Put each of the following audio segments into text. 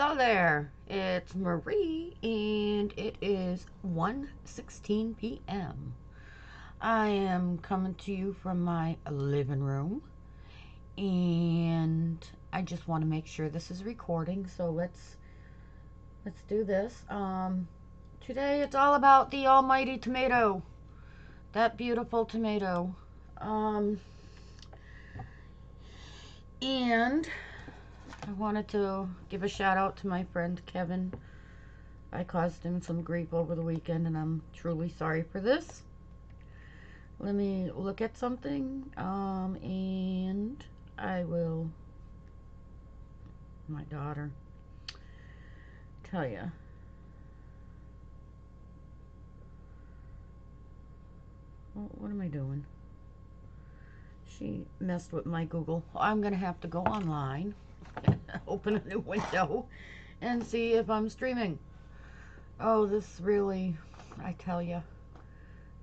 Hello there, it's Marie, and it is 1:16 p.m. I am coming to you from my living room, and I just want to make sure this is recording. So let's do this. Today it's all about the almighty tomato, that beautiful tomato. And I wanted to give a shout out to my friend Kevin. I caused him some grief over the weekend, and I'm truly sorry for this. Let me look at something, and I will, my daughter, tell you. What am I doing? She messed with my Google. I'm going to have to go online, open a new window, and see if I'm streaming. Oh, this really, I tell you,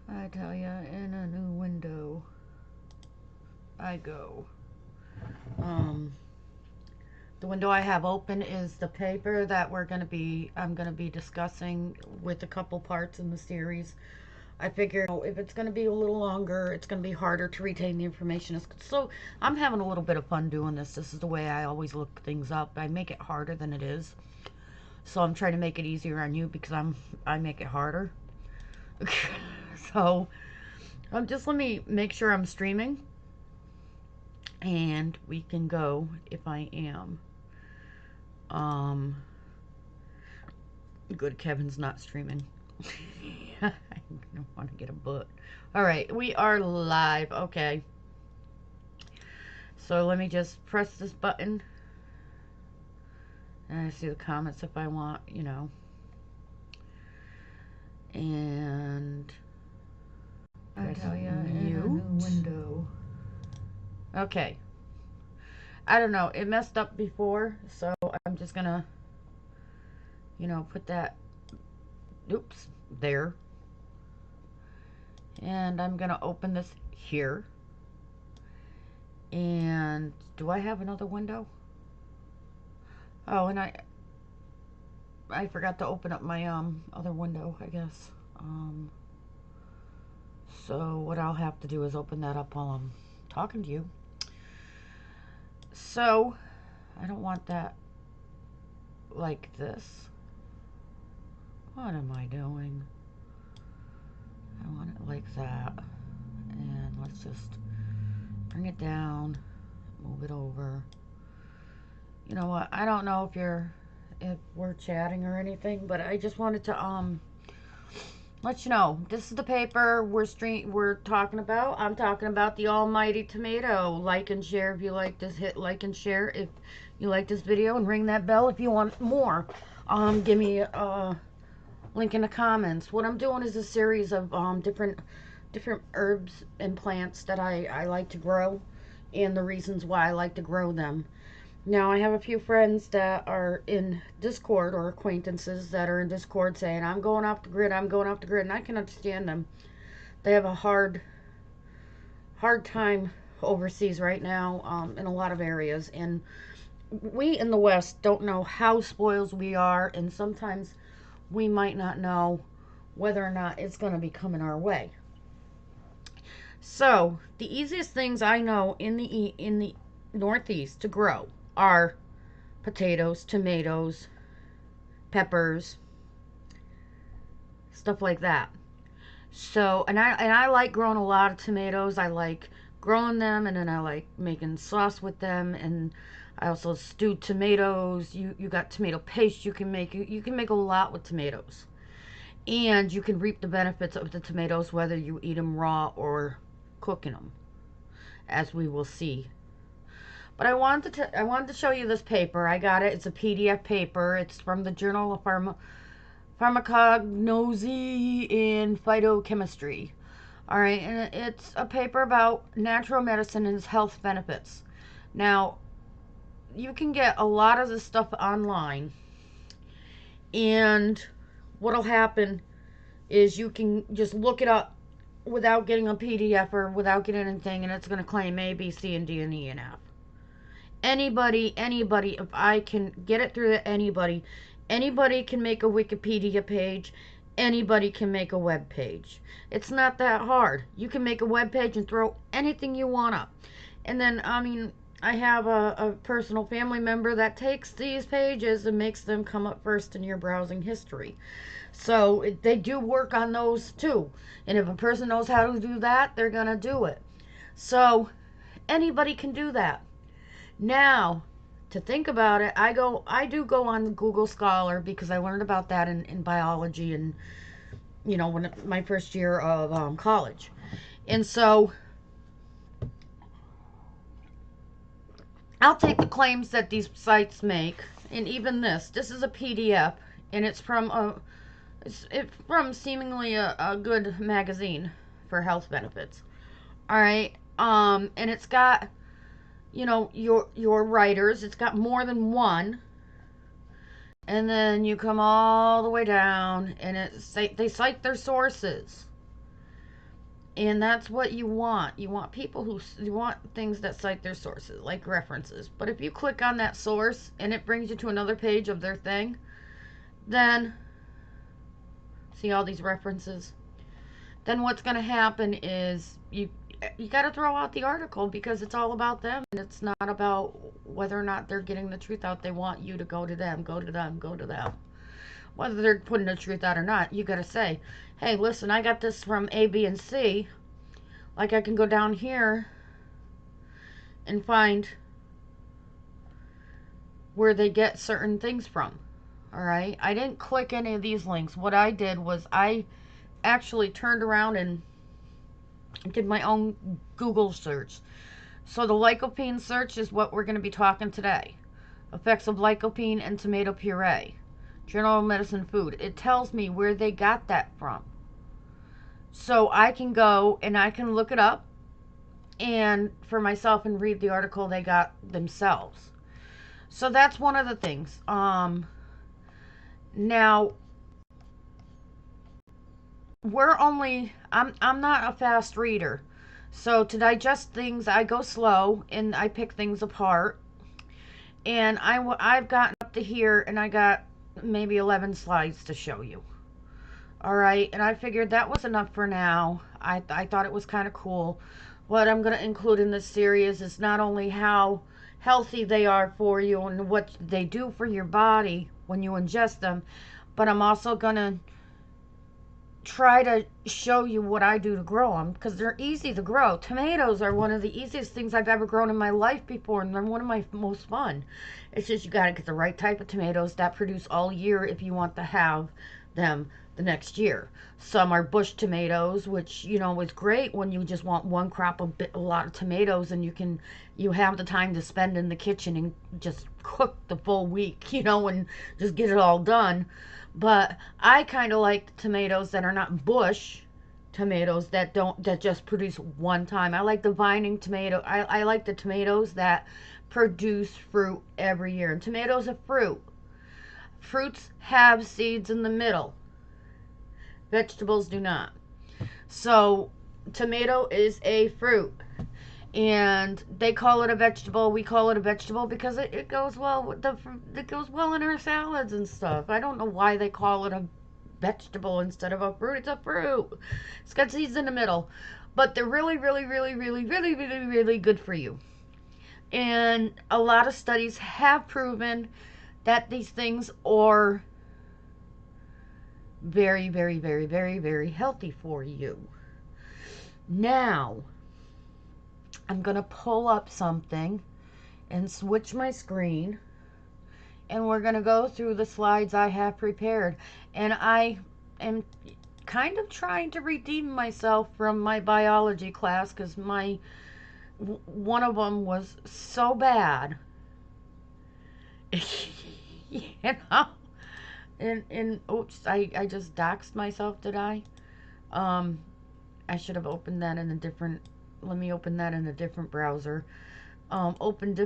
in a new window, I go. The window I have open is the paper that I'm gonna be discussing with a couple parts in the series. I figure if it's gonna be a little longer, it's gonna be harder to retain the information. So I'm having a little bit of fun doing this. This is the way I always look things up. I make it harder than it is. So I'm trying to make it easier on you because I make it harder. So just let me make sure I'm streaming, and we can go if I am. Good, Kevin's not streaming. I don't want to get a butt. All right, we are live. Okay. So let me just press this button, and I see the comments if I want, and I tell you, in a new window. Okay. I don't know. It messed up before, so I'm just gonna, put that, oops, there. And I'm gonna open this here. And do I have another window? Oh, and I forgot to open up my other window, I guess. So what I'll have to do is open that up while I'm talking to you. So I don't want that like this. What am I doing? I want it like that. And let's just bring it down, move it over. You know what? I don't know if we're chatting or anything, but I just wanted to let you know this is the paper we're talking about. I'm talking about the almighty tomato. Like and share if you like this. Hit like and share if you like this video, and ring that bell if you want more. Give me a link in the comments. What I'm doing is a series of different herbs and plants that I like to grow, and the reasons why I like to grow them. Now, I have a few friends that are in Discord, or acquaintances that are in Discord, saying, I'm going off the grid, and I can understand them. They have a hard time overseas right now, in a lot of areas, and we in the West don't know how spoiled we are, and sometimes we might not know whether or not it's going to be coming our way. So, the easiest things I know in the Northeast to grow are potatoes, tomatoes, peppers, stuff like that. So, and I like growing a lot of tomatoes. I like growing them, and then I like making sauce with them, and I also stew tomatoes. You got tomato paste you can make. You can make a lot with tomatoes. And you can reap the benefits of the tomatoes whether you eat them raw or cooking them, as we will see. But I wanted to show you this paper. I got it. It's a PDF paper. It's from the Journal of Pharmacognosy and Phytochemistry. All right, and it's a paper about natural medicine and its health benefits. Now, you can get a lot of this stuff online, and what'll happen is you can just look it up without getting a PDF or without getting anything, and it's going to claim A, B, C, and D, and E, and F. anybody, if I can get it through to anybody can make a Wikipedia page. Anybody can make a web page. It's not that hard. You can make a web page and throw anything you want up. And then, I mean, I have a personal family member that takes these pages and makes them come up first in your browsing history. So they do work on those too. And if a person knows how to do that, they're going to do it. So anybody can do that. Now, to think about it, I do go on Google Scholar because I learned about that in biology and, when my first year of college. And so I'll take the claims that these sites make, and even this is a PDF, and it's from seemingly a good magazine for health benefits. All right, and it's got, your writers. It's got more than one, and then you come all the way down, and they cite their sources. And that's what you want. You want you want things that cite their sources, like references. But if you click on that source and it brings you to another page of their thing, then see all these references. Then what's going to happen is you got to throw out the article because it's all about them and it's not about whether or not they're getting the truth out. They want you to go to them, go to them, go to them. Whether they're putting the truth out or not, you got to say, hey, listen, I got this from A, B, and C. Like I can go down here and find where they get certain things from. All right. I didn't click any of these links. What I did was I actually turned around and did my own Google search. So the lycopene search is what we're going to be talking today. Effects of lycopene and tomato puree. General Medicine Food. It tells me where they got that from. So I can go and I can look it up and for myself and read the article they got themselves. So that's one of the things. Now I'm not a fast reader. So to digest things, I go slow and I pick things apart. And I've gotten up to here and I got maybe 11 slides to show you. All right, and I figured that was enough for now. I thought it was kind of cool. What I'm going to include in this series is not only how healthy they are for you and what they do for your body when you ingest them, but I'm also going to try to show you what I do to grow them because they're easy to grow. Tomatoes are one of the easiest things I've ever grown in my life before, and they're one of my most fun. It's just you got to get the right type of tomatoes that produce all year if you want to have them the next year. Some are bush tomatoes, which is great when you just want one crop of a lot of tomatoes and you have the time to spend in the kitchen and just cook the full week, and just get it all done. But I kind of like the tomatoes that are not bush tomatoes that just produce one time. I like the vining tomato. I like the tomatoes that produce fruit every year. And tomatoes are fruit. Fruits have seeds in the middle. Vegetables do not. So tomato is a fruit. And they call it a vegetable. We call it a vegetable because it goes well with it goes well in our salads and stuff. I don't know why they call it a vegetable instead of a fruit. It's a fruit. It's got seeds in the middle. But they're really, really, really, really, really, really, really good for you. And a lot of studies have proven that these things are very, very, very, very, very healthy for you. Now, I'm going to pull up something and switch my screen. And we're going to go through the slides I have prepared. And I am kind of trying to redeem myself from my biology class because one of them was so bad. And oops, I just doxed myself, did I? I should have opened that in a different, let me open that in a different browser. Open